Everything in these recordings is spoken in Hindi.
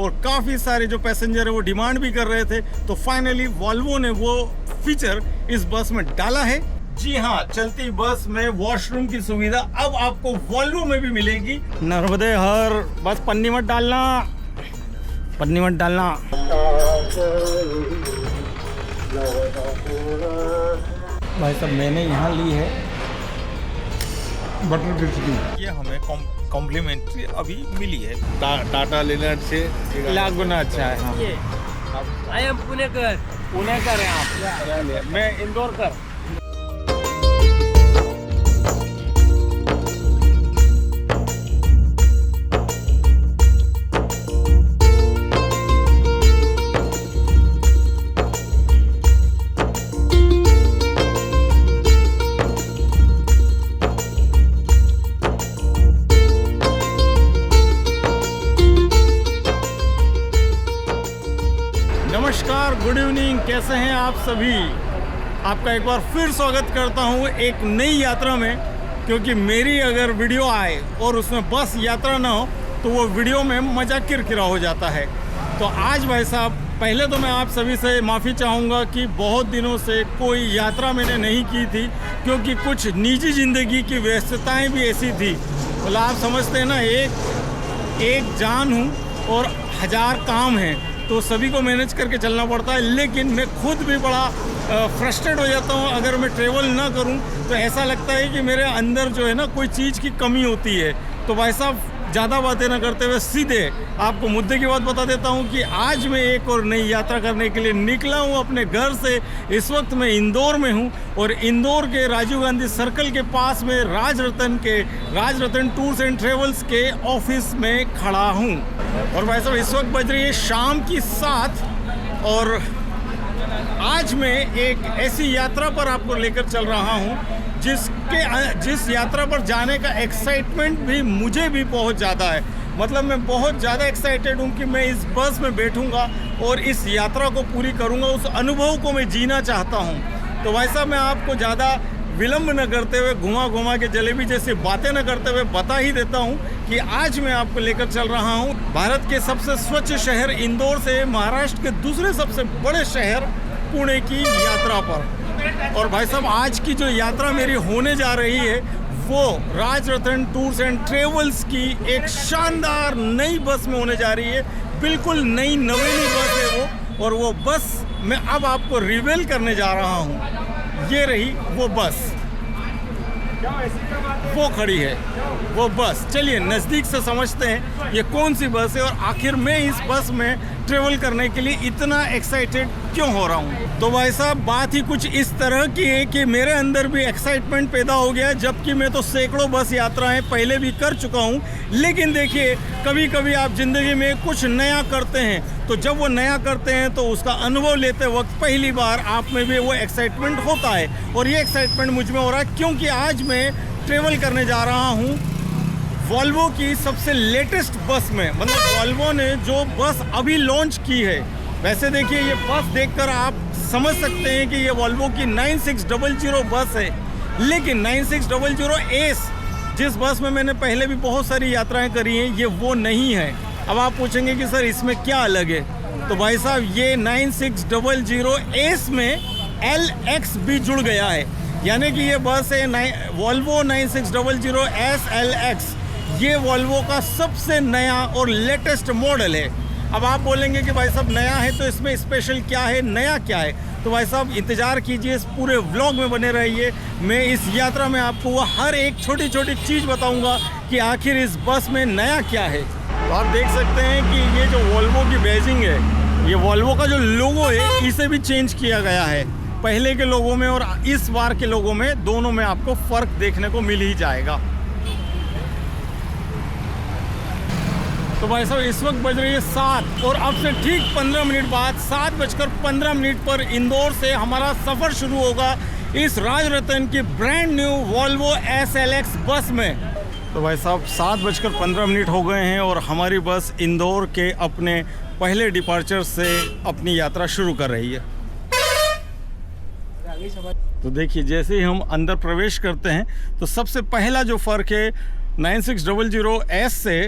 और काफ़ी सारे जो पैसेंजर है वो डिमांड भी कर रहे थे, तो फाइनली वॉल्वो ने वो फीचर इस बस में डाला है। जी हाँ, चलती बस में वॉशरूम की सुविधा अब आपको वॉल्वो में भी मिलेगी। नर्मदे हर, बस पन्नी मत डालना, पन्नी मत डालना। भाई साहब मैंने यहाँ ली है बटर क्रिस्पी, ये हमें कॉम्प्लीमेंट्री अभी मिली है। टाटा लेना से लाख गुना अच्छा है। हाँ। I am Punekar. पुणेकर हैं आप? मैं इंदौर कर। नमस्कार, गुड इवनिंग, कैसे हैं आप सभी? आपका एक बार फिर स्वागत करता हूं एक नई यात्रा में, क्योंकि मेरी अगर वीडियो आए और उसमें बस यात्रा ना हो तो वो वीडियो में मज़ा किरकिरा हो जाता है। तो आज भाई साहब, पहले तो मैं आप सभी से माफ़ी चाहूँगा कि बहुत दिनों से कोई यात्रा मैंने नहीं की थी, क्योंकि कुछ निजी ज़िंदगी की व्यस्तताएँ भी ऐसी थी। मतलब आप समझते हैं ना, एक जान हूँ और 1000 काम हैं, तो सभी को मैनेज करके चलना पड़ता है। लेकिन मैं खुद भी बड़ा फ्रस्ट्रेट हो जाता हूँ अगर मैं ट्रेवल ना करूँ, तो ऐसा लगता है कि मेरे अंदर जो है ना कोई चीज़ की कमी होती है। तो भाई साहब, ज़्यादा बातें ना करते हुए सीधे आपको मुद्दे की बात बता देता हूँ कि आज मैं एक और नई यात्रा करने के लिए निकला हूँ अपने घर से। इस वक्त मैं इंदौर में हूँ और इंदौर के राजीव गांधी सर्कल के पास में राजरतन टूर्स एंड ट्रेवल्स के ऑफिस में खड़ा हूँ। और भाई साहब, इस वक्त बज रही है शाम की 7 और आज मैं एक ऐसी यात्रा पर आपको लेकर चल रहा हूँ जिस यात्रा पर जाने का एक्साइटमेंट भी मुझे भी बहुत ज़्यादा है। मतलब मैं बहुत ज़्यादा एक्साइटेड हूँ कि मैं इस बस में बैठूँगा और इस यात्रा को पूरी करूँगा, उस अनुभव को मैं जीना चाहता हूँ। तो भाई साहब, मैं आपको ज़्यादा विलम्ब न करते हुए, घुमा के जलेबी जैसी बातें न करते हुए बता ही देता हूँ कि आज मैं आपको लेकर चल रहा हूँ भारत के सबसे स्वच्छ शहर इंदौर से महाराष्ट्र के दूसरे सबसे बड़े शहर पुणे की यात्रा पर। और भाई साहब, आज की जो यात्रा मेरी होने जा रही है वो राजरतन टूर्स एंड ट्रेवल्स की एक शानदार नई बस में होने जा रही है। बिल्कुल नई नवेली बस है वो, और वो बस मैं अब आपको रिवील करने जा रहा हूँ। ये रही वो बस, वो खड़ी है वो बस। चलिए नज़दीक से समझते हैं ये कौन सी बस है और आखिर मैं इस बस में ट्रेवल करने के लिए इतना एक्साइटेड क्यों हो रहा हूँ। तो भाई साहब, बात ही कुछ इस तरह की है कि मेरे अंदर भी एक्साइटमेंट पैदा हो गया, जबकि मैं तो सैकड़ों बस यात्राएं पहले भी कर चुका हूँ। लेकिन देखिए, कभी कभी आप ज़िंदगी में कुछ नया करते हैं, तो जब वो नया करते हैं तो उसका अनुभव लेते वक्त पहली बार आप में भी वो एक्साइटमेंट होता है। और ये एक्साइटमेंट मुझ में हो रहा है क्योंकि आज मैं ट्रेवल करने जा रहा हूँ वॉल्वो की सबसे लेटेस्ट बस में। मतलब वॉल्वो ने जो बस अभी लॉन्च की है। वैसे देखिए, ये बस देखकर आप समझ सकते हैं कि ये वॉल्वो की 9600 बस है, लेकिन 9600 एस जिस बस में मैंने पहले भी बहुत सारी यात्राएं करी हैं, ये वो नहीं है। अब आप पूछेंगे कि सर इसमें क्या अलग है? तो भाई साहब, ये 9600 एस में LX भी जुड़ गया है, यानी कि ये बस है वॉल्वो 9600 SLX। ये वॉल्वो का सबसे नया और लेटेस्ट मॉडल है। अब आप बोलेंगे कि भाई साहब नया है तो इसमें स्पेशल क्या है, नया क्या है? तो भाई साहब इंतज़ार कीजिए, इस पूरे व्लॉग में बने रहिए। मैं इस यात्रा में आपको वो हर एक छोटी छोटी चीज़ बताऊंगा कि आखिर इस बस में नया क्या है। तो आप देख सकते हैं कि ये जो वॉल्वो की बैजिंग है, ये वॉल्वो का जो लोगो है, इसे भी चेंज किया गया है। पहले के लोगों में और इस बार के लोगों में, दोनों में आपको फ़र्क देखने को मिल ही जाएगा। तो भाई साहब, इस वक्त बज रही है 7 और अब से ठीक 15 मिनट बाद 7:15 पर इंदौर से हमारा सफ़र शुरू होगा इस राजरतन की ब्रांड न्यू वॉल्वो SLX बस में। तो भाई साहब, 7:15 हो गए हैं और हमारी बस इंदौर के अपने पहले डिपार्चर से अपनी यात्रा शुरू कर रही है। तो देखिए, जैसे ही हम अंदर प्रवेश करते हैं तो सबसे पहला जो फ़र्क है 9600 एस से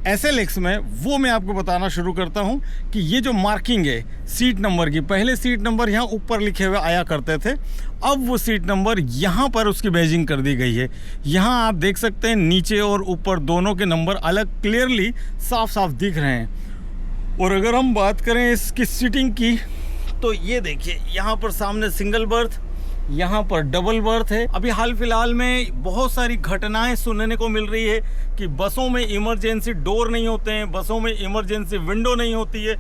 SLX में, वो मैं आपको बताना शुरू करता हूं कि ये जो मार्किंग है सीट नंबर की, पहले सीट नंबर यहाँ ऊपर लिखे हुए आया करते थे, अब वो सीट नंबर यहाँ पर उसकी बैजिंग कर दी गई है। यहाँ आप देख सकते हैं नीचे और ऊपर दोनों के नंबर अलग क्लियरली साफ साफ दिख रहे हैं। और अगर हम बात करें इसकी सीटिंग की, तो ये देखिए यहाँ पर सामने सिंगल बर्थ, यहाँ पर डबल बर्थ है। अभी हाल फिलहाल में बहुत सारी घटनाएं सुनने को मिल रही है कि बसों में इमरजेंसी डोर नहीं होते हैं, बसों में इमरजेंसी विंडो नहीं होती है,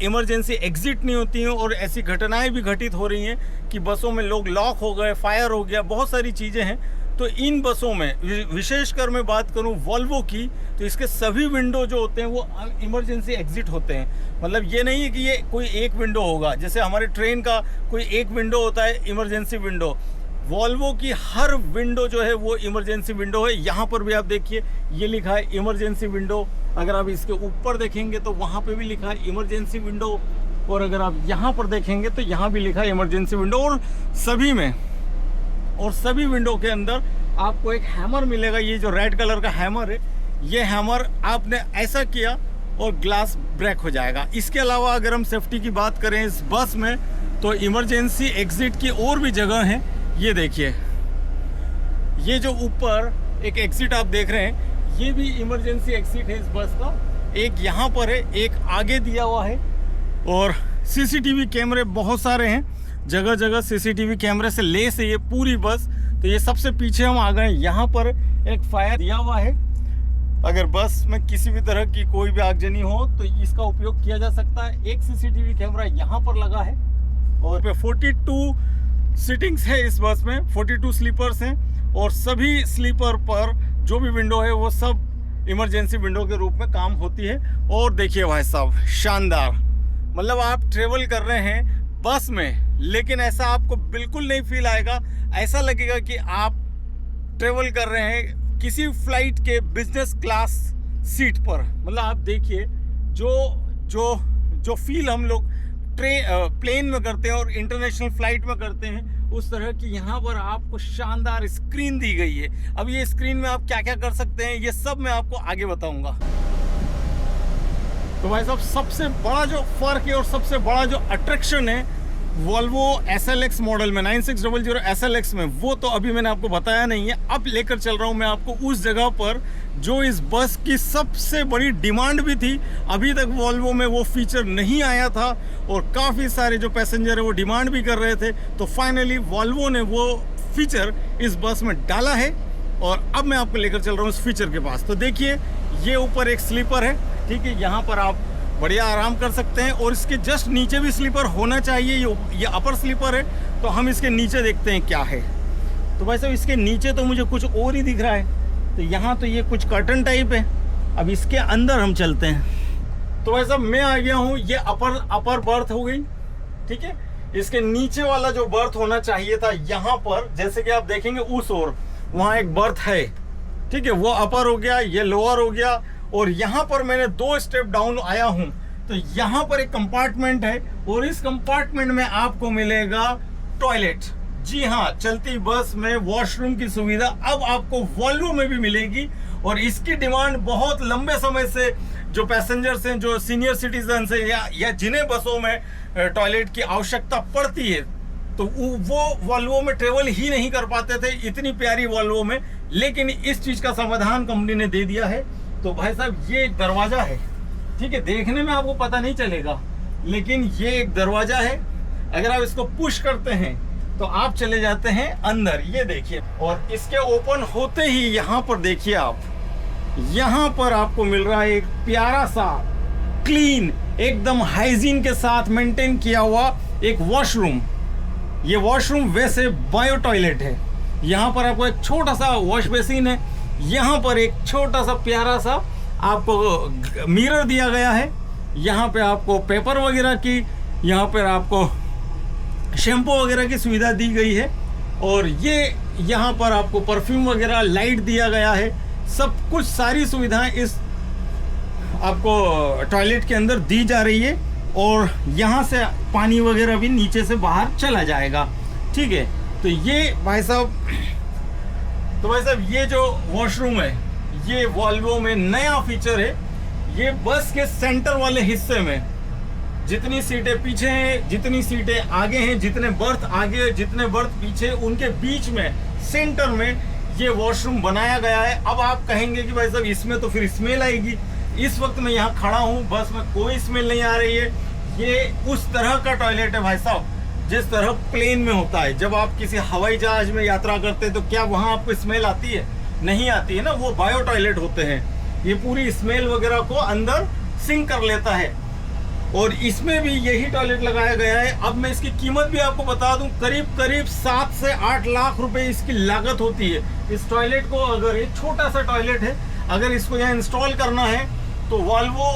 इमरजेंसी एग्जिट नहीं होती हैं, और ऐसी घटनाएं भी घटित हो रही हैं कि बसों में लोग लॉक हो गए, फायर हो गया, बहुत सारी चीज़ें हैं। तो इन बसों में विशेषकर मैं बात करूं वॉल्वो की, तो इसके सभी विंडो जो होते हैं वो इमरजेंसी एग्जिट होते हैं। मतलब ये नहीं है कि ये कोई एक विंडो होगा, जैसे हमारे ट्रेन का कोई एक विंडो होता है इमरजेंसी विंडो, वॉल्वो की हर विंडो जो है वो इमरजेंसी विंडो है। यहाँ पर भी आप देखिए ये लिखा है इमरजेंसी विंडो, अगर आप इसके ऊपर देखेंगे तो वहाँ पे भी लिखा है इमरजेंसी विंडो, और अगर आप यहाँ पर देखेंगे तो यहाँ भी लिखा है इमरजेंसी विंडो। और सभी में, और सभी विंडो के अंदर आपको एक हैमर मिलेगा। ये जो रेड कलर का हैमर है, ये हैमर आपने ऐसा किया और ग्लास ब्रेक हो जाएगा। इसके अलावा अगर हम सेफ्टी की बात करें इस बस में, तो इमरजेंसी एग्जिट की और भी जगह हैं। ये देखिए, ये जो ऊपर एक एग्जिट आप देख रहे हैं, ये भी इमरजेंसी एग्जिट है इस बस का। एक यहाँ पर है, एक आगे दिया हुआ है, और CCTV कैमरे बहुत सारे हैं, जगह जगह CCTV कैमरे से लेस है ये पूरी बस। तो ये सबसे पीछे हम आ गए, यहाँ पर एक फायर दिया हुआ है, अगर बस में किसी भी तरह की कोई भी आगजनी हो तो इसका उपयोग किया जा सकता है। एक CCTV कैमरा यहाँ पर लगा है, और 42 सीटिंग्स है इस बस में, 42 स्लीपर्स हैं, और सभी स्लीपर पर जो भी विंडो है वो सब इमरजेंसी विंडो के रूप में काम होती है। और देखिए भाई साहब, शानदार, मतलब आप ट्रेवल कर रहे हैं बस में, लेकिन ऐसा आपको बिल्कुल नहीं फील आएगा, ऐसा लगेगा कि आप ट्रेवल कर रहे हैं किसी फ्लाइट के बिजनेस क्लास सीट पर। मतलब आप देखिए जो जो जो फील हम लोग प्लेन में करते हैं और इंटरनेशनल फ्लाइट में करते हैं, उस तरह की यहाँ पर आपको शानदार स्क्रीन दी गई है। अब ये स्क्रीन में आप क्या क्या कर सकते हैं ये सब मैं आपको आगे बताऊंगा। तो भाई साहब, सबसे बड़ा जो फ़र्क है और सबसे बड़ा जो अट्रैक्शन है वॉल्वो SLX मॉडल में, 9600 SLX में, वो तो अभी मैंने आपको बताया नहीं है। अब लेकर चल रहा हूँ मैं आपको उस जगह पर जो इस बस की सबसे बड़ी डिमांड भी थी। अभी तक वॉल्वो में वो फीचर नहीं आया था और काफ़ी सारे जो पैसेंजर है वो डिमांड भी कर रहे थे। तो फाइनली वॉल्वो ने वो फीचर इस बस में डाला है, और अब मैं आपको लेकर चल रहा हूँ उस फीचर के पास। तो देखिए, ये ऊपर एक स्लीपर है, ठीक है, यहाँ पर आप बढ़िया आराम कर सकते हैं, और इसके जस्ट नीचे भी स्लीपर होना चाहिए। ये अपर स्लीपर है, तो हम इसके नीचे देखते हैं क्या है। तो भाई साहब, इसके नीचे तो मुझे कुछ और ही दिख रहा है। तो यहाँ तो ये कुछ कर्टन टाइप है। अब इसके अंदर हम चलते हैं। तो भाई साहब, मैं आ गया हूँ, ये अपर बर्थ हो गई, ठीक है। इसके नीचे वाला जो बर्थ होना चाहिए था यहाँ पर, जैसे कि आप देखेंगे उस ओर वहाँ एक बर्थ है, ठीक है, वो अपर हो गया, ये लोअर हो गया। और यहाँ पर मैंने 2 स्टेप डाउन आया हूँ, तो यहाँ पर एक कंपार्टमेंट है, और इस कंपार्टमेंट में आपको मिलेगा टॉयलेट। जी हाँ, चलती बस में वॉशरूम की सुविधा अब आपको वॉल्वो में भी मिलेगी। और इसकी डिमांड बहुत लंबे समय से जो पैसेंजर्स हैं, जो सीनियर सिटीजन हैं, या जिन्हें बसों में टॉयलेट की आवश्यकता पड़ती है, तो वो वॉल्वो में ट्रेवल ही नहीं कर पाते थे, इतनी प्यारी वॉल्वो में। लेकिन इस चीज़ का समाधान कंपनी ने दे दिया है। तो भाई साहब, ये एक दरवाज़ा है, ठीक है, देखने में आपको पता नहीं चलेगा, लेकिन ये एक दरवाज़ा है। अगर आप इसको पुश करते हैं तो आप चले जाते हैं अंदर, ये देखिए। और इसके ओपन होते ही यहाँ पर देखिए आप, यहाँ पर आपको मिल रहा है एक प्यारा सा क्लीन, एकदम हाइजीन के साथ मेंटेन किया हुआ एक वॉशरूम। ये वॉशरूम वैसे बायो टॉयलेट है। यहाँ पर आपको एक छोटा सा वॉश बेसिन है, यहाँ पर एक छोटा सा प्यारा सा आपको मिरर दिया गया है, यहाँ पे आपको पेपर वगैरह की, यहाँ पर आपको शैम्पू वगैरह की सुविधा दी गई है, और ये यहाँ पर आपको परफ्यूम वगैरह, लाइट दिया गया है। सब कुछ सारी सुविधाएं इस आपको टॉयलेट के अंदर दी जा रही है, और यहाँ से पानी वगैरह भी नीचे से बाहर चला जाएगा, ठीक है। तो ये भाई साहब, ये जो वॉशरूम है ये वॉल्वो में नया फीचर है। ये बस के सेंटर वाले हिस्से में जितनी सीटें पीछे हैं, जितनी सीटें आगे हैं, जितने बर्थ आगे, जितने बर्थ पीछे, उनके बीच में सेंटर में ये वॉशरूम बनाया गया है। अब आप कहेंगे कि भाई साहब इसमें तो फिर स्मेल आएगी। इस वक्त मैं यहाँ खड़ा हूँ, बस में कोई स्मेल नहीं आ रही है। ये उस तरह का टॉयलेट है भाई साहब जिस तरह प्लेन में होता है। जब आप किसी हवाई जहाज में यात्रा करते हैं तो क्या वहाँ आपको स्मेल आती है? नहीं आती है ना, वो बायो टॉयलेट होते हैं। ये पूरी स्मेल वगैरह को अंदर सिंक कर लेता है। और इसमें भी यही टॉयलेट लगाया गया है। अब मैं इसकी कीमत भी आपको बता दूं, करीब 7 से 8 लाख रुपए इसकी लागत होती है। इस टॉयलेट को, अगर एक छोटा सा टॉयलेट है, अगर इसको यहाँ इंस्टॉल करना है तो वॉल्वो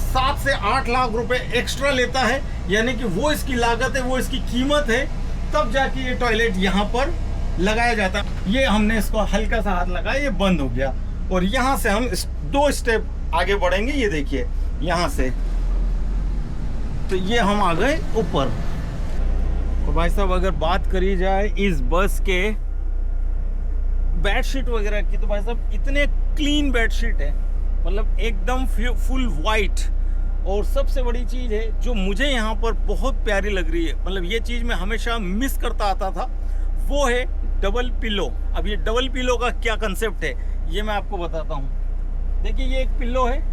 7 से 8 लाख रुपए एक्स्ट्रा लेता है। यानी कि वो इसकी लागत है, वो इसकी कीमत है, तब जाके ये टॉयलेट यहाँ पर लगाया जाता है। ये हमने इसको हल्का सा हाथ लगाया, ये बंद हो गया। और यहाँ से हम 2 स्टेप आगे बढ़ेंगे। ये देखिए, यहाँ से तो ये हम आ गए ऊपर। और भाई साहब अगर बात करी जाए इस बस के बेडशीट वगैरह की, तो भाई साहब इतने क्लीन बेडशीट है, मतलब एकदम फुल वाइट। और सबसे बड़ी चीज़ है जो मुझे यहाँ पर बहुत प्यारी लग रही है, मतलब ये चीज़ मैं हमेशा मिस करता आता था, वो है डबल पिलो। अब ये डबल पिलो का क्या कंसेप्ट है ये मैं आपको बताता हूँ। देखिए, ये एक पिलो है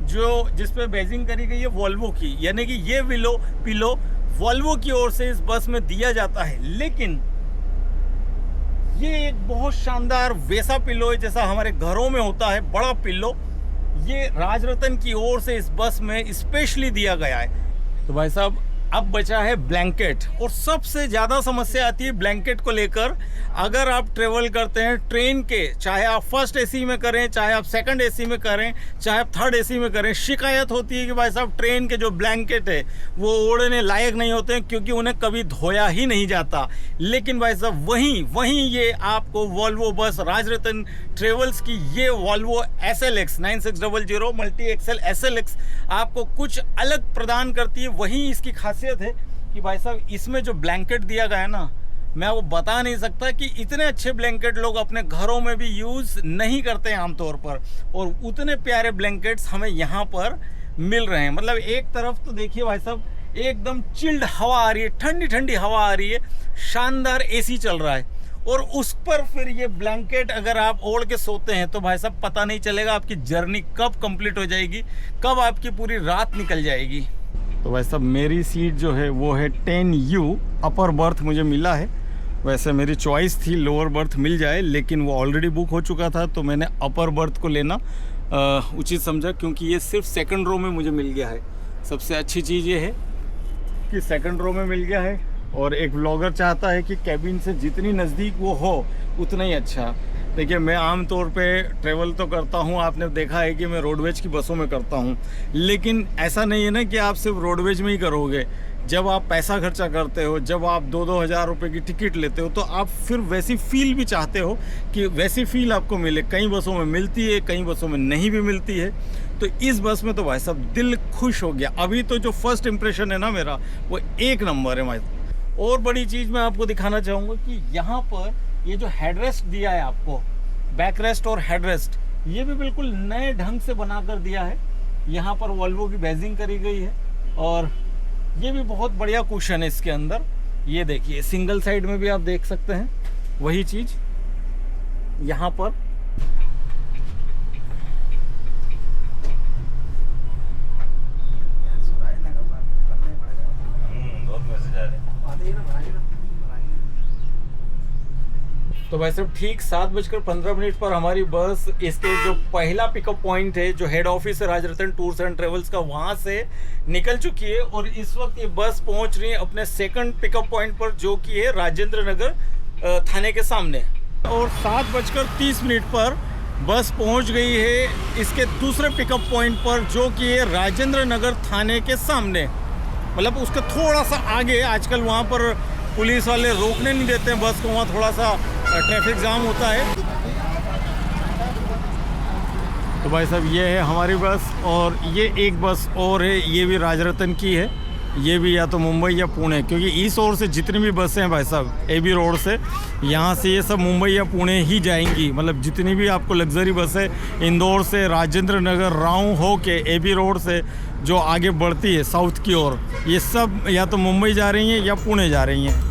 जो जिस पे बेजिंग करी गई है वॉल्वो की, यानी कि ये पिलो वॉल्वो की ओर से इस बस में दिया जाता है। लेकिन ये एक बहुत शानदार वैसा पिलो है जैसा हमारे घरों में होता है, बड़ा पिलो। ये राजरतन की ओर से इस बस में स्पेशली दिया गया है। तो भाई साहब अब बचा है ब्लैंकेट, और सबसे ज़्यादा समस्या आती है ब्लैंकेट को लेकर। अगर आप ट्रेवल करते हैं ट्रेन के, चाहे आप फर्स्ट एसी में करें, चाहे आप सेकंड एसी में करें, चाहे आप थर्ड एसी में करें, शिकायत होती है कि भाई साहब ट्रेन के जो ब्लैंकेट है वो ओढ़ने लायक नहीं होते हैं, क्योंकि उन्हें कभी धोया ही नहीं जाता। लेकिन भाई साहब वहीं ये आपको वॉल्वो बस राजरतन ट्रेवल्स की ये Volvo SLX 9600 multi axle SLX आपको कुछ अलग प्रदान करती है। वहीं इसकी खासियत है कि भाई साहब इसमें जो ब्लैंकेट दिया गया है ना, मैं वो बता नहीं सकता कि इतने अच्छे ब्लैंकेट लोग अपने घरों में भी यूज़ नहीं करते हैं आमतौर पर, और उतने प्यारे ब्लैंकेट्स हमें यहाँ पर मिल रहे हैं। मतलब एक तरफ तो देखिए भाई साहब एकदम चिल्ड हवा आ रही है, ठंडी ठंडी हवा आ रही है, शानदार AC चल रहा है, और उस पर फिर ये ब्लैंकेट अगर आप ओढ़ के सोते हैं तो भाई साहब पता नहीं चलेगा आपकी जर्नी कब कंप्लीट हो जाएगी, कब आपकी पूरी रात निकल जाएगी। तो भाई साहब मेरी सीट जो है वो है 10U, अपर बर्थ मुझे मिला है। वैसे मेरी चॉइस थी लोअर बर्थ मिल जाए, लेकिन वो ऑलरेडी बुक हो चुका था, तो मैंने अपर बर्थ को लेना उचित समझा, क्योंकि ये सिर्फ सेकंड रो में मुझे मिल गया है। सबसे अच्छी चीज़ ये है कि सेकंड रो में मिल गया है, और एक व्लॉगर चाहता है कि कैबिन से जितनी नज़दीक वो हो उतना ही अच्छा। देखिए, मैं आम तौर पे ट्रेवल तो करता हूँ, आपने देखा है कि मैं रोडवेज की बसों में करता हूँ, लेकिन ऐसा नहीं है ना कि आप सिर्फ रोडवेज में ही करोगे। जब आप पैसा खर्चा करते हो, जब आप 2-2 हज़ार रुपये की टिकट लेते हो, तो आप फिर वैसी फील भी चाहते हो कि वैसी फील आपको मिले। कई बसों में मिलती है, कई बसों में नहीं भी मिलती है। तो इस बस में तो भाई साहब दिल खुश हो गया। अभी तो जो फर्स्ट इम्प्रेशन है ना मेरा, वो एक नंबर है भाई। और बड़ी चीज़ मैं आपको दिखाना चाहूँगा कि यहाँ पर ये जो हेडरेस्ट दिया है आपको, बैक रेस्ट और हेडरेस्ट, ये भी बिल्कुल नए ढंग से बना कर दिया है। यहाँ पर वॉल्वो की बेजिंग करी गई है, और ये भी बहुत बढ़िया कुशन है इसके अंदर। ये देखिए, सिंगल साइड में भी आप देख सकते हैं वही चीज़ यहाँ पर। तो भाई साहब ठीक 7:15 पर हमारी बस इसके जो पहला पिकअप पॉइंट है, जो हेड ऑफिस है राजरतन टूर्स एंड ट्रेवल्स का, वहाँ से निकल चुकी है। और इस वक्त ये बस पहुँच रही है अपने सेकंड पिकअप पॉइंट पर, जो कि है राजेंद्र नगर थाने के सामने। और 7:30 पर बस पहुँच गई है इसके दूसरे पिकअप पॉइंट पर, जो कि है राजेंद्र नगर थाने के सामने, मतलब उसके थोड़ा सा आगे। आजकल वहाँ पर पुलिस वाले रोकने नहीं देते हैं बस को, वहाँ थोड़ा सा ट्रैफिक जाम होता है। तो भाई साहब ये है हमारी बस, और ये एक बस और है, ये भी राजरतन की है। ये भी या तो मुंबई या पुणे, क्योंकि इस ओर से जितनी भी बसें हैं भाई साहब एबी रोड से, यहाँ से ये सब मुंबई या पुणे ही जाएंगी। मतलब जितनी भी आपको लग्जरी बसें इंदौर से, राजेंद्र नगर, राव हो के एबी रोड से जो आगे बढ़ती है साउथ की ओर, ये सब या तो मुंबई जा रही हैं या पुणे जा रही हैं।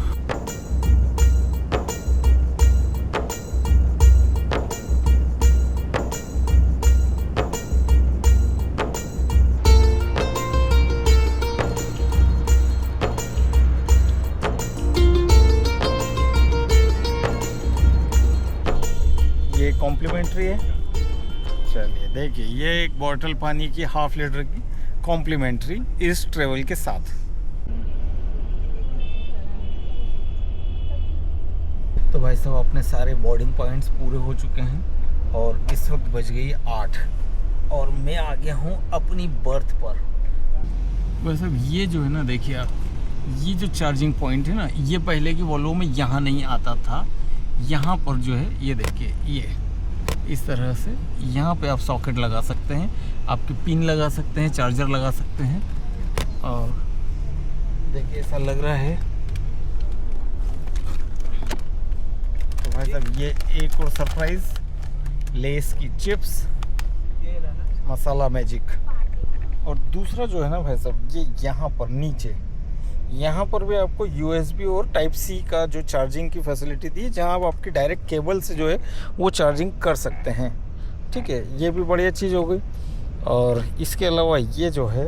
ये कॉम्प्लीमेंट्री है। चलिए देखिए, ये एक बॉटल पानी की 1/2 लीटर की कॉम्प्लीमेंट्री इस ट्रेवल के साथ। तो भाई साहब अपने सारे बोर्डिंग पॉइंट्स पूरे हो चुके हैं और इस वक्त बज गई 8 और मैं आ गया हूँ अपनी बर्थ पर। भाई साहब ये जो है ना, देखिए आप, ये जो चार्जिंग पॉइंट है ना, ये पहले की वॉल्वो में यहाँ नहीं आता था। यहाँ पर जो है ये देखिए, ये इस तरह से यहाँ पे आप सॉकेट लगा सकते हैं, आपकी पिन लगा सकते हैं, चार्जर लगा सकते हैं। और देखिए ऐसा लग रहा है। तो भाई साहब ये एक और सरप्राइज, लेस की चिप्स, मसाला मैजिक। और दूसरा जो है ना भाई साहब, ये यहाँ पर नीचे, यहाँ पर भी आपको USB और टाइप C का जो चार्जिंग की फैसिलिटी दी है, जहाँ आप आपकी डायरेक्ट केबल से जो है वो चार्जिंग कर सकते हैं। ठीक है, ये भी बढ़िया चीज़ हो गई। और इसके अलावा ये जो है,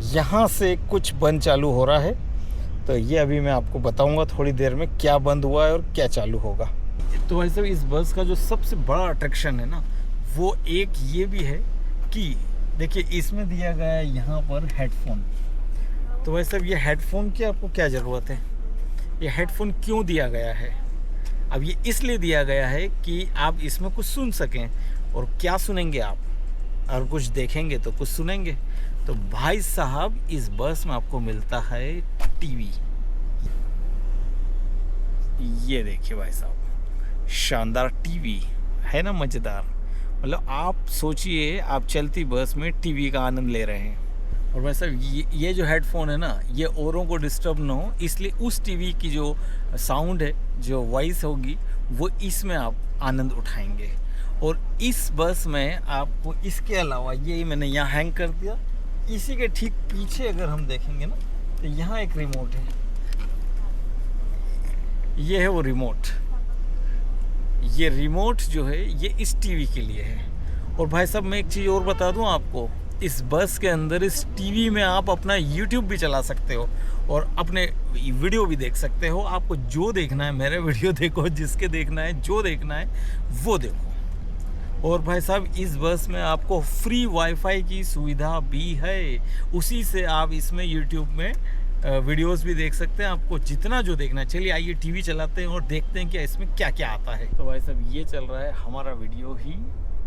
यहाँ से कुछ बंद चालू हो रहा है, तो ये अभी मैं आपको बताऊंगा थोड़ी देर में क्या बंद हुआ है और क्या चालू होगा। तो भाई साहब इस बस का जो सबसे बड़ा अट्रैक्शन है ना, वो एक ये भी है कि देखिए इसमें दिया गया है यहाँ पर हेडफोन। तो भाई साहब ये हेडफोन की आपको क्या ज़रूरत है? ये हेडफोन क्यों दिया गया है? अब ये इसलिए दिया गया है कि आप इसमें कुछ सुन सकें। और क्या सुनेंगे आप? और कुछ देखेंगे तो कुछ सुनेंगे। तो भाई साहब इस बस में आपको मिलता है टीवी। ये देखिए भाई साहब, शानदार टीवी है ना, मज़ेदार। मतलब आप सोचिए, आप चलती बस में टीवी का आनंद ले रहे हैं। और भाई साहब ये जो हेडफोन है ना, ये औरों को डिस्टर्ब ना हो, इसलिए उस टीवी की जो साउंड है, जो वॉइस होगी, वो इसमें आप आनंद उठाएंगे। और इस बस में आपको इसके अलावा, ये मैंने यहाँ हैंग कर दिया, इसी के ठीक पीछे अगर हम देखेंगे ना, तो यहाँ एक रिमोट है। ये है वो रिमोट। ये रिमोट जो है ये इस टीवी के लिए है। और भाई साहब मैं एक चीज़ और बता दूं आपको, इस बस के अंदर इस टीवी में आप अपना YouTube भी चला सकते हो और अपने वीडियो भी देख सकते हो। आपको जो देखना है, मेरे वीडियो देखो, जिसके देखना है, जो देखना है वो देखो। और भाई साहब इस बस में आपको फ्री वाईफाई की सुविधा भी है। उसी से आप इसमें YouTube में वीडियोस भी देख सकते हैं, आपको जितना जो देखना है। चलिए आइए टीवी चलाते हैं और देखते हैं कि इसमें क्या क्या आता है। तो भाई साहब ये चल रहा है हमारा वीडियो ही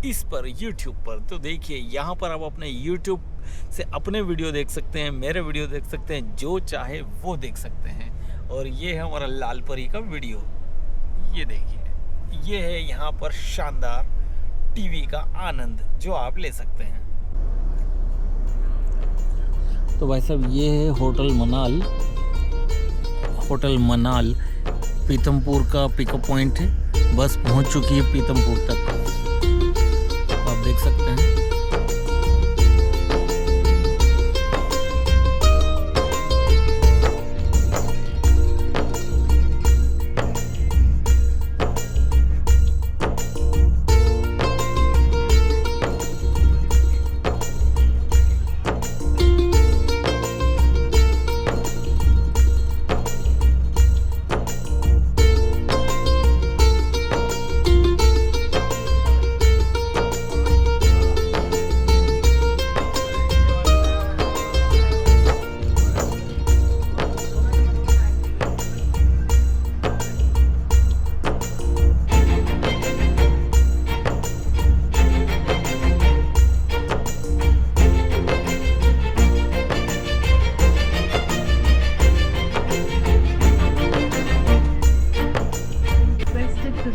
इस पर, YouTube पर। तो देखिए यहाँ पर आप अपने YouTube से अपने वीडियो देख सकते हैं, मेरे वीडियो देख सकते हैं, जो चाहे वो देख सकते हैं। और ये है हमारा लाल परी का वीडियो। ये देखिए, ये है यहाँ पर शानदार टीवी का आनंद जो आप ले सकते हैं। तो भाई साहब ये है होटल मनाल पीतमपुर का पिकअप पॉइंट है। बस पहुंच चुकी है पीतमपुर तक, आप देख सकते हैं।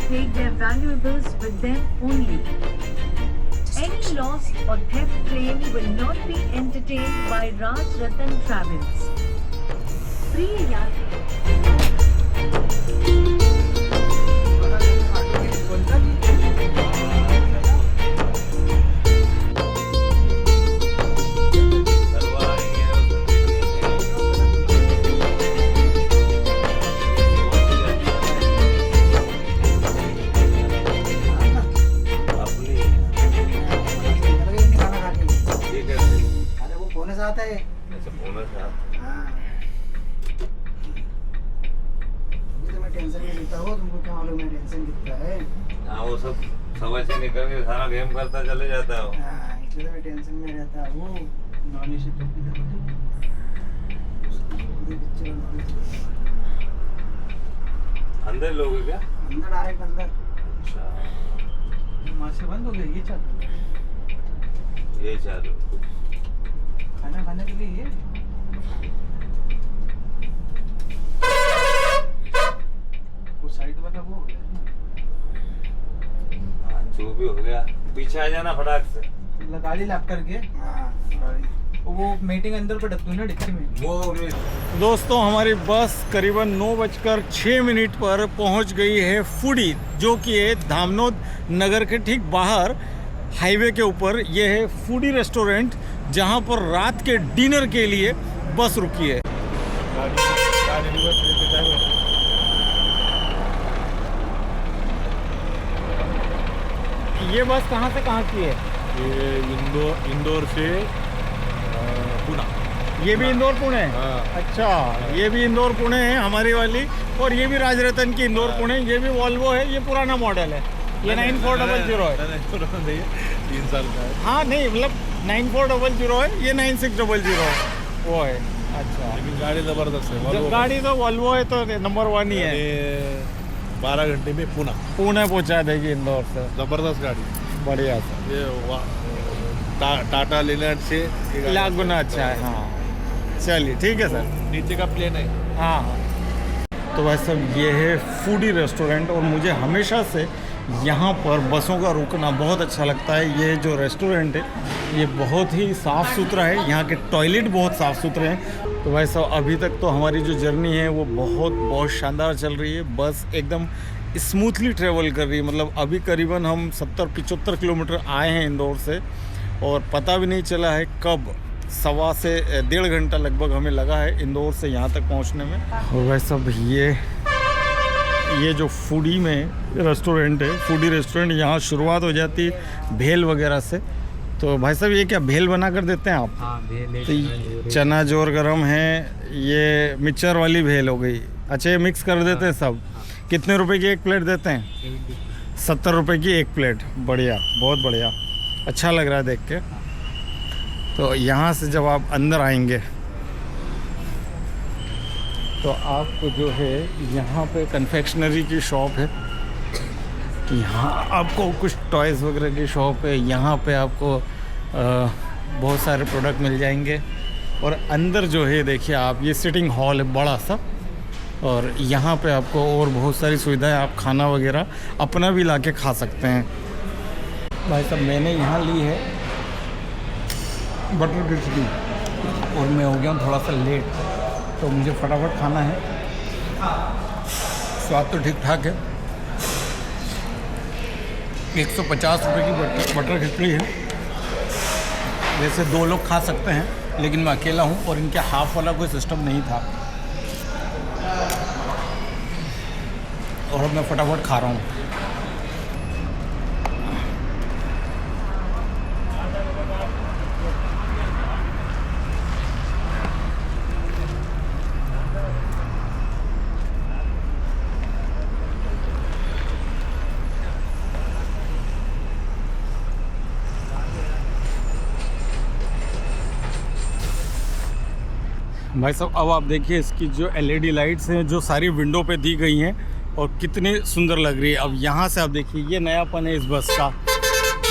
Take their valuables with them only. Any loss or theft claim will not be entertained. entertained by Raj Ratan Travels. प्रिय यात्री अरे वो फोन से आता है। हाँ। अभी तो मैं टेंशन में रहता हूँ, तुमको क्या मालूम है टेंशन कितना है। हाँ वो सब समझ से निकल के सारा गेम करता चले जाता है। हाँ, इसलिए तो मैं टेंशन में रहता हूँ। नॉलेज से तो अंदर लोग क्या? अंदर डायरेक्ट अंदर। माँ से बंद हो गया ये चालू। ये चालू खाना खाने के लिए ये वो साइड वाला वो हो गया ना। हाँ, जो भी हो गया पीछे आ जाना फटाक से। गाड़ी लैप करके। हाँ गाड़ी वो मीटिंग अंदर पर डब्बू ना डिक्की में। वो दोस्तों हमारी बस करीबन 9:06 पर पहुंच गई है फूडी, जो कि है धामनोद नगर के ठीक बाहर हाईवे के ऊपर। ये है फूडी रेस्टोरेंट, जहां पर रात के डिनर के लिए बस रुकी है। ये बस कहां से कहां की है? ये इंदौर से पुणे। ये भी इंदौर पुणे है? हाँ। अच्छा, ये भी इंदौर पुणे है हमारी वाली, और ये भी राजरतन की इंदौर पुणे। ये भी वॉल्वो है, ये पुराना मॉडल है, ये 9400 है। 3 साल का है। हाँ नहीं, मतलब 9400 है, ये 9600 है, वो है। अच्छा, लेकिन गाड़ी ज़बरदस्त है। जब गाड़ी तो वॉल्वो है तो नंबर 1 ही है। ये 12 घंटे में पुणे पहुंचा देगी इंदौर से। ज़बरदस्त गाड़ी। बढ़िया था। ये टाटा लेलैंड से ये गाड़ी लाख गुना अच्छा है। हाँ चलिए ठीक है सर। नीचे का प्लेन है। हाँ हाँ। तो भाई साहब ये है फूडी रेस्टोरेंट, और मुझे हमेशा से यहाँ पर बसों का रुकना बहुत अच्छा लगता है। ये जो रेस्टोरेंट है ये बहुत ही साफ़ सुथरा है, यहाँ के टॉयलेट बहुत साफ़ सुथरे हैं। तो भाई साहब अभी तक तो हमारी जो जर्नी है वो बहुत शानदार चल रही है। बस एकदम स्मूथली ट्रेवल कर रही है। मतलब अभी करीबन हम 70-75 किलोमीटर आए हैं इंदौर से, और पता भी नहीं चला है कब 1.25 से 1.5 घंटा लगभग हमें लगा है इंदौर से यहाँ तक पहुँचने में। और भाई साहब ये जो फूडी में रेस्टोरेंट है, फूडी रेस्टोरेंट, यहाँ शुरुआत हो जाती है भेल वगैरह से। तो भाई साहब ये क्या भेल बना कर देते हैं आप? हाँ भेल तो चना जोर गरम है, ये मिक्सचर वाली भेल हो गई। अच्छा, ये मिक्स कर देते हैं सब। कितने रुपए की एक प्लेट देते हैं? 70 रुपये की एक प्लेट। बढ़िया, बहुत बढ़िया, अच्छा लग रहा है देख के। तो यहाँ से जब आप अंदर आएंगे तो आपको जो है यहाँ पे कन्फेक्शनरी की शॉप है, यहाँ आपको कुछ टॉयज़ वगैरह की शॉप है। यहाँ पे आपको बहुत सारे प्रोडक्ट मिल जाएंगे। और अंदर जो है देखिए आप, ये सिटिंग हॉल है बड़ा सा, और यहाँ पे आपको और बहुत सारी सुविधाएं, आप खाना वगैरह अपना भी ला के खा सकते हैं। भाई साहब मैंने यहाँ ली है बटर खिचड़ी, और मैं हो गया हूँ थोड़ा सा लेट, तो मुझे फटाफट खाना है। स्वाद तो ठीक ठाक है। 150 रुपये की बटर खिचड़ी है। वैसे 2 लोग खा सकते हैं, लेकिन मैं अकेला हूँ और इनके हाफ वाला कोई सिस्टम नहीं था, और अब मैं फटाफट खा रहा हूँ। भाई साहब अब आप देखिए इसकी जो LED लाइट्स हैं जो सारी विंडो पे दी गई हैं, और कितनी सुंदर लग रही है। अब यहाँ से आप देखिए ये नयापन है इस बस का।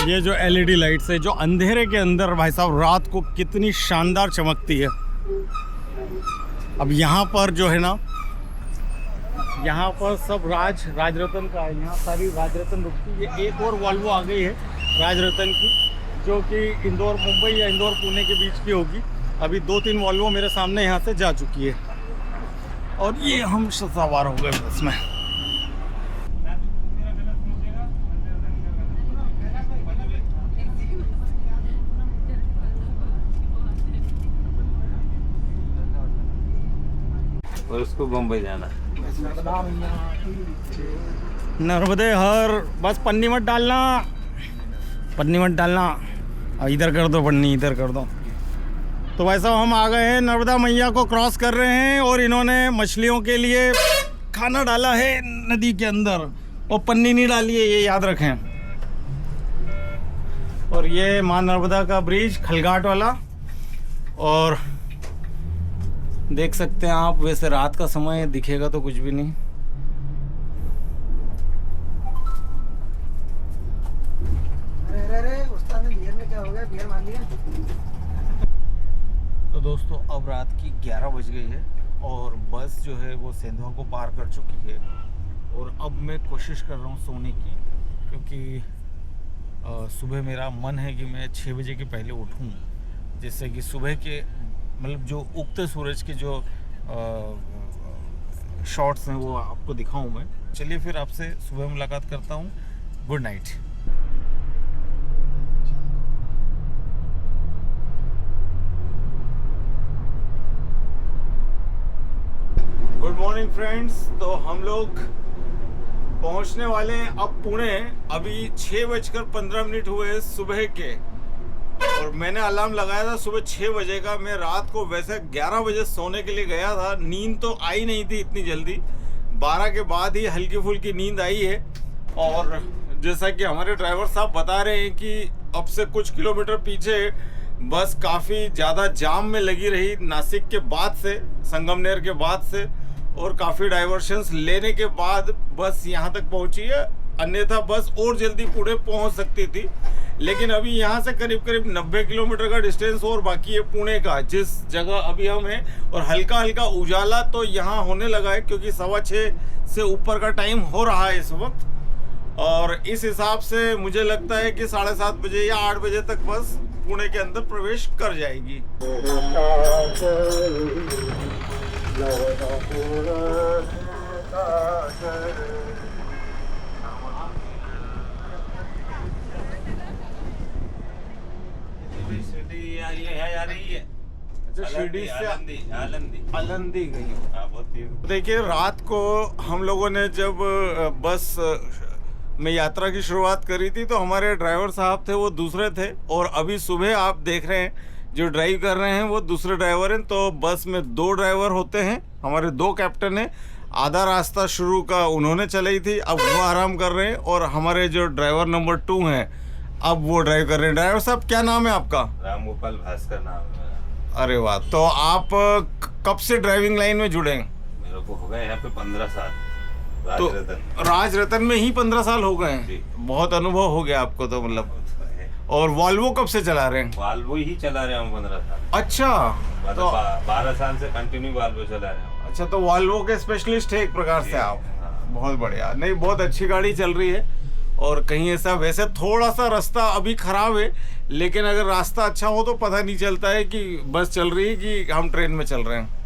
ये जो LED लाइट्स है जो अंधेरे के अंदर भाई साहब रात को कितनी शानदार चमकती है। अब यहाँ पर जो है ना, यहाँ पर सब राजरतन का है, यहाँ सारी राजरतन रुकती है। ये एक और वॉल्वो आ गई है राजरतन की, जो कि इंदौर मुंबई या इंदौर पुणे के बीच की होगी। अभी 2-3 वॉल्वो मेरे सामने यहाँ से जा चुकी है और ये हम सवार हो गए बस में। और उसको बम्बई जाना। नर्मदे हर, बस पन्नी मत डालना, पन्नी मत डालना। इधर कर दो पन्नी, इधर कर दो। तो भाई साहब हम आ गए हैं, नर्मदा मैया को क्रॉस कर रहे हैं और इन्होंने मछलियों के लिए खाना डाला है नदी के अंदर और पन्नी नहीं डाली है, ये याद रखें। और ये माँ नर्मदा का ब्रिज खलघाट वाला, और देख सकते हैं आप। वैसे रात का समय दिखेगा तो कुछ भी नहीं। अरे उस्ताद ने बियर में क्या हो गया, बियर मान लिया। तो दोस्तों अब रात की 11 बज गई है और बस जो है वो सेंधवा को पार कर चुकी है। और अब मैं कोशिश कर रहा हूँ सोने की, क्योंकि सुबह मेरा मन है कि मैं 6 बजे के पहले उठूँ, जिससे कि सुबह के मतलब जो उगते सूरज के जो शॉट्स हैं वो आपको दिखाऊं मैं। चलिए फिर आपसे सुबह मुलाकात करता हूं। Good night. Good morning friends. तो हम लोग पहुंचने वाले हैं अब पुणे। अभी 6:15 हुए सुबह के, और मैंने अलार्म लगाया था सुबह 6 बजे का। मैं रात को वैसे 11 बजे सोने के लिए गया था। नींद तो आई नहीं थी इतनी जल्दी, 12 के बाद ही हल्की फुल्की नींद आई है। और जैसा कि हमारे ड्राइवर साहब बता रहे हैं कि अब से कुछ किलोमीटर पीछे बस काफ़ी ज़्यादा जाम में लगी रही नासिक के बाद से, संगमनेर के बाद से, और काफ़ी डाइवर्शंस लेने के बाद बस यहाँ तक पहुँची है। अन्यथा बस और जल्दी पुणे पहुँच सकती थी, लेकिन अभी यहाँ से करीब 90 किलोमीटर का डिस्टेंस और बाकी है पुणे का, जिस जगह अभी हम हैं। और हल्का हल्का उजाला तो यहाँ होने लगा है, क्योंकि 6:15 से ऊपर का टाइम हो रहा है इस वक्त। और इस हिसाब से मुझे लगता है कि 7:30 बजे या 8 बजे तक बस पुणे के अंदर प्रवेश कर जाएगी। शिरडी से आलंदी गई। देखिए रात को हम लोगों ने जब बस में यात्रा की शुरुआत करी थी तो हमारे ड्राइवर साहब थे वो दूसरे थे, और अभी सुबह आप देख रहे हैं जो ड्राइव कर रहे हैं वो दूसरे ड्राइवर हैं। तो बस में 2 ड्राइवर होते हैं, हमारे 2 कैप्टन हैं। आधा रास्ता शुरू का उन्होंने चलाई थी, अब वो आराम कर रहे हैं, और हमारे जो ड्राइवर नंबर 2 हैं अब वो ड्राइव कर रहे हैं। ड्राइवर साहब क्या नाम है आपका? रामगोपाल भास्कर नाम है। अरे वाह। तो आप कब से ड्राइविंग लाइन में जुड़े हैं? मेरे को हो गए यहाँ पे 15 साल। तो राज रतन में ही 15 साल हो गए हैं। जी। बहुत अनुभव हो गया आपको तो मतलब। और वॉल्वो कब से चला रहे हैं? वाल्वो ही चला रहे हैं हम 15 साल। अच्छा, तो 12 साल से कंटिन्यू वाल्वो चला रहे हैं। अच्छा, तो वॉल्वो के स्पेशलिस्ट है एक प्रकार से आप। बहुत बढ़िया। नहीं, बहुत अच्छी गाड़ी चल रही है। और कहीं ऐसा, वैसे थोड़ा सा रास्ता अभी खराब है, लेकिन अगर रास्ता अच्छा हो तो पता नहीं चलता है कि बस चल रही है कि हम ट्रेन में चल रहे हैं।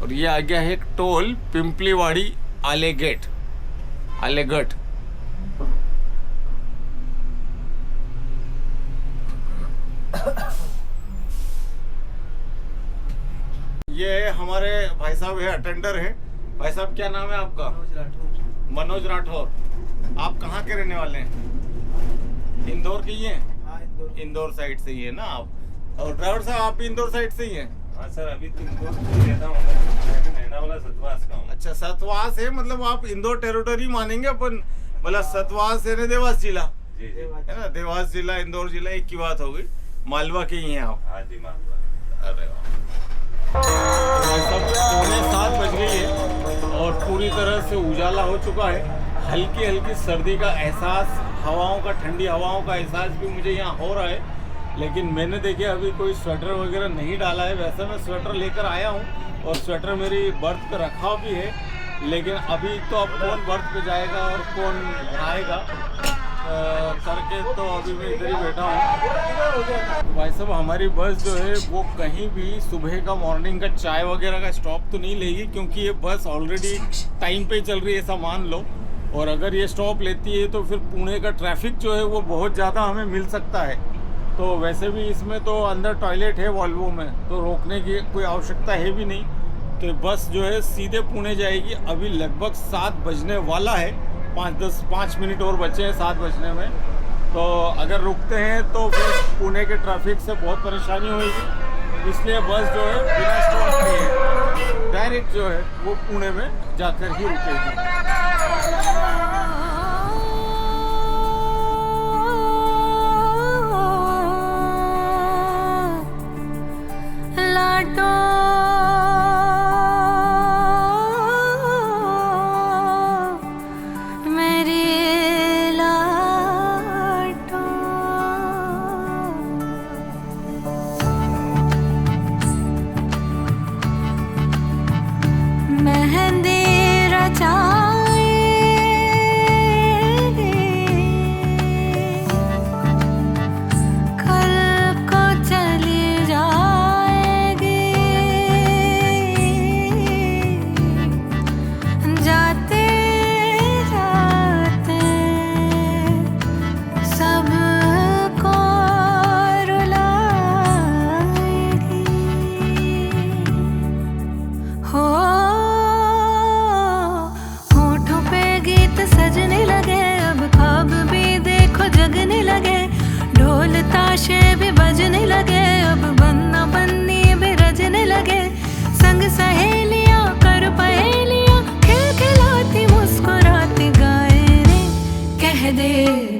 और ये आ गया है टोल पिंपलीवाड़ी आलेगेट। ये हमारे भाई साहब है, अटेंडर है। भाई साहब क्या नाम है आपका? मनोज राठौर। आप कहाँ के रहने वाले हैं? इंदौर के ही हैं? हाँ, इंदौर साइड से ही है ना आप? और ड्राइवर साहब आप भी इंदौर साइड से ही हैं? हाँ सर, अभी तो इंदौर रहता हूँ, रहना वाला सतवास का हूँ। अच्छा, सतवास है, मतलब आप इंदौर टेरिटरी मानेंगे अपन, मतलब सतवास है ना, देवास जिला जी जी। है ना, देवास जिला इंदौर जिला एक की बात हो गई। मालवा के ही हैं आप? हाँ जी, मालवा। अरे वाह। सब 7:45 बज गई है और पूरी तरह से उजाला हो चुका है। हल्की हल्की सर्दी का एहसास, हवाओं का, ठंडी हवाओं का एहसास भी मुझे यहाँ हो रहा है। लेकिन मैंने देखे अभी कोई स्वेटर वगैरह नहीं डाला है। वैसे मैं स्वेटर लेकर आया हूँ और स्वेटर मेरी बर्थ पे रखा भी है, लेकिन अभी तो अब कौन बर्थ पे जाएगा और कौन आएगा करके तो अभी मैं इधर ही बैठा हूँ। भाई साहब हमारी बस जो है वो कहीं भी सुबह का मॉर्निंग का चाय वगैरह का स्टॉप तो नहीं लेगी, क्योंकि ये बस ऑलरेडी टाइम पे चल रही है ऐसा मान लो। और अगर ये स्टॉप लेती है तो फिर पुणे का ट्रैफिक जो है वो बहुत ज़्यादा हमें मिल सकता है। तो वैसे भी इसमें तो अंदर टॉयलेट है वॉल्वो में, तो रोकने की कोई आवश्यकता है भी नहीं। तो बस जो है सीधे पुणे जाएगी। अभी लगभग 7 बजने वाला है, 5 मिनट और बचे हैं 7 बजने में। तो अगर रुकते हैं तो फिर पुणे के ट्रैफिक से बहुत परेशानी होगी, इसलिए बस जो है बिना स्टॉप किए डायरेक्ट जो है वो पुणे में जाकर ही रुकेगी।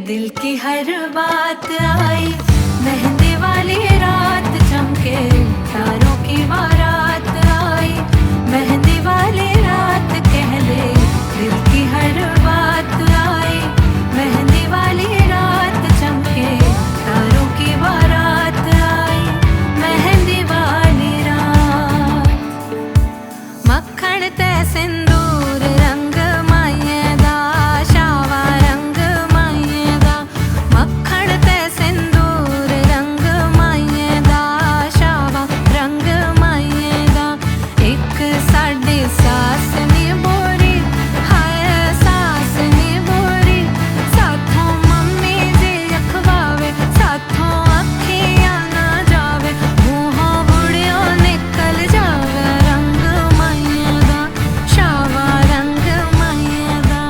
दिल की हर बात आई, मेहंदी वाली रात चमके तारों की बारात आई, मेहंदी वाली रात कह दे दिल की हर बात आई, मेहंदी वाली रात चमके तारों की बारात आई, मेहंदी वाली रात। मक्खन ते सिंदूर रंग माये दा, शावा रंग माये दा, मक्खन ते सिंदूर रंग माये दा, शावा रंग माये दा। एक साडी सास नी बोरी, हाय सास नी बोरी, साथों मम्मी जी अखवावे, साथों अखियां ना जावे, मुंहों बुढ़ियों निकल जावे, रंग माये दा, शावा रंग माये दा।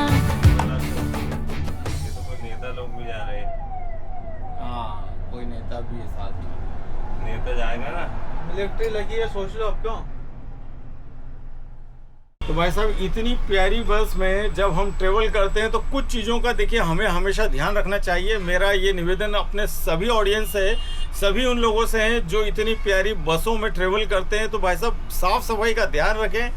ये तो कोई नेता लोग भी जा रहे हैं। हाँ, कोई नेता भी है साथ में। नेता जाएगा ना। मिलिट्री लगी है, सोच लो अब क्यों। तो भाई साहब इतनी प्यारी बस में जब हम ट्रेवल करते हैं तो कुछ चीज़ों का देखिए हमें हमेशा ध्यान रखना चाहिए। मेरा ये निवेदन अपने सभी ऑडियंस से, सभी उन लोगों से है जो इतनी प्यारी बसों में ट्रेवल करते हैं। तो भाई साहब साफ़ सफाई का ध्यान रखें,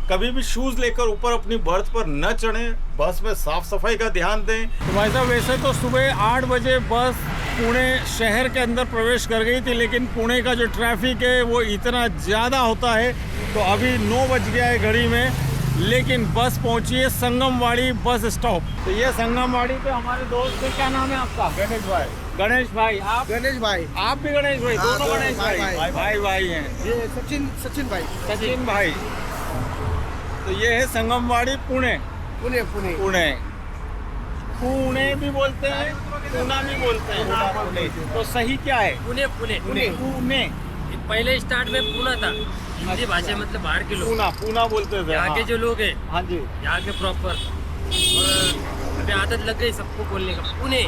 कभी भी शूज़ लेकर ऊपर अपनी बर्थ पर न चढ़ें, बस में साफ़ सफाई का ध्यान दें। तो भाई साहब वैसे तो सुबह 8 बजे बस पुणे शहर के अंदर प्रवेश कर गई थी, लेकिन पुणे का जो ट्रैफिक है वो इतना ज़्यादा होता है। तो अभी 9 बज गया है घड़ी में, लेकिन बस पहुंची है संगमवाड़ी बस स्टॉप। तो ये संगमवाड़ी पे हमारे दोस्त है, क्या नाम है आपका? गणेश भाई। गणेश भाई। आप गणेश भाई। आप भी गणेश भाई? हाँ, दोनों दोनों गणेश भाई भाई भाई हैं। ये सचिन भाई। सचिन भाई। तो ये है संगमवाड़ी पुणे। पुणे। पुणे पुणे भी बोलते हैं, पूना भी बोलते हैं, तो सही क्या है? पुणे पुणे पुणे पुणे। पहले स्टार्ट में पुणे था, हिंदी भाषा मतलब बाहर के लोग, पूना बोलते थे। यहाँ के हाँ। जो लोग हैं, हाँ जी। यहाँ के प्रॉपर, और अभी आदत लग गई सबको बोलने का पुणे।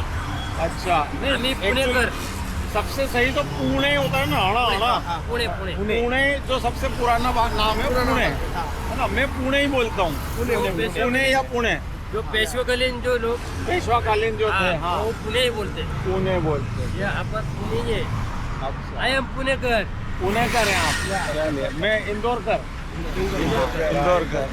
अच्छा, हम ही पुणे actually कर। सबसे सही तो पुणे होता है ना, हड़ा। पुणे पुणे पुणे जो सबसे पुराना नाम है पुणे, है ना। मैं पुणे ही बोलता हूँ, पुणे या पुणे। जो पेशवाकालीन जो लोग, पेशवाकालीन जो थे, हाँ, वो पुणे ही बोलते हैं। पुणे बोलते हैं। ये यहाँ पर पुणे ही है। अच्छा, आई एम पुणे कर। पुणे कर हैं आप? चलिए, मैं इंदौर कर। इंदौर कर।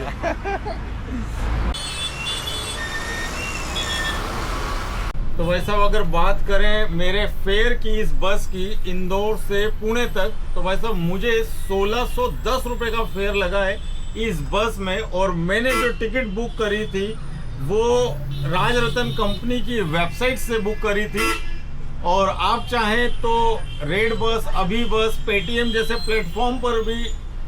तो भाई साहब अगर बात करें मेरे फेयर की इस बस की इंदौर से पुणे तक, तो भाई साहब मुझे 1610 रुपये का फेयर लगा है इस बस में। और मैंने जो टिकट बुक करी थी वो राजरत्न कंपनी की वेबसाइट से बुक करी थी। और आप चाहें तो रेड बस, अभी बस, पेटीएम जैसे प्लेटफॉर्म पर भी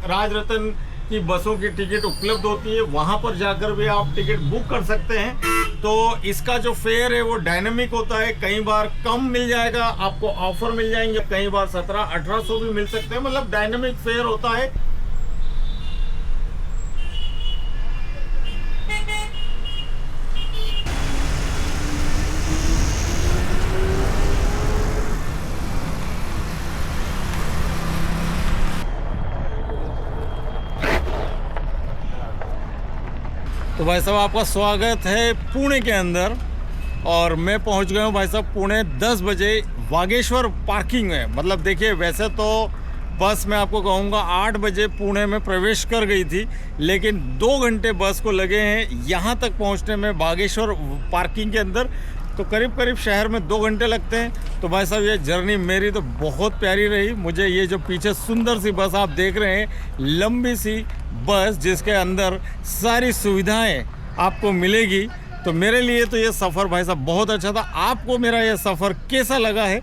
राजरत्न की बसों की टिकट उपलब्ध होती है, वहाँ पर जाकर भी आप टिकट बुक कर सकते हैं। तो इसका जो फेयर है वो डायनामिक होता है, कई बार कम मिल जाएगा, आपको ऑफर मिल जाएंगे, कई बार 1700-1800 भी मिल सकते हैं, मतलब डायनामिक फेयर होता है। तो भाई साहब आपका स्वागत है पुणे के अंदर। और मैं पहुंच गया हूं भाई साहब पुणे 10 बजे वागेश्वर पार्किंग में। मतलब देखिए, वैसे तो बस मैं आपको कहूंगा 8 बजे पुणे में प्रवेश कर गई थी, लेकिन 2 घंटे बस को लगे हैं यहां तक पहुंचने में वागेश्वर पार्किंग के अंदर। तो करीब करीब शहर में 2 घंटे लगते हैं। तो भाई साहब ये जर्नी मेरी तो बहुत प्यारी रही। मुझे ये जो पीछे सुंदर सी बस आप देख रहे हैं, लंबी सी बस जिसके अंदर सारी सुविधाएं आपको मिलेगी, तो मेरे लिए तो ये सफ़र भाई साहब बहुत अच्छा था। आपको मेरा ये सफ़र कैसा लगा है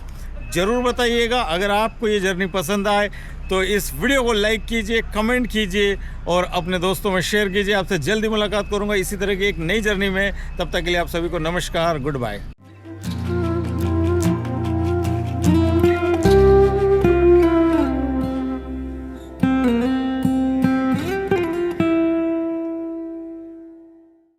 ज़रूर बताइएगा। अगर आपको ये जर्नी पसंद आए तो इस वीडियो को लाइक कीजिए, कमेंट कीजिए और अपने दोस्तों में शेयर कीजिए। आपसे जल्दी मुलाकात करूंगा इसी तरह की एक नई जर्नी में। तब तक के लिए आप सभी को नमस्कार, गुड बाय।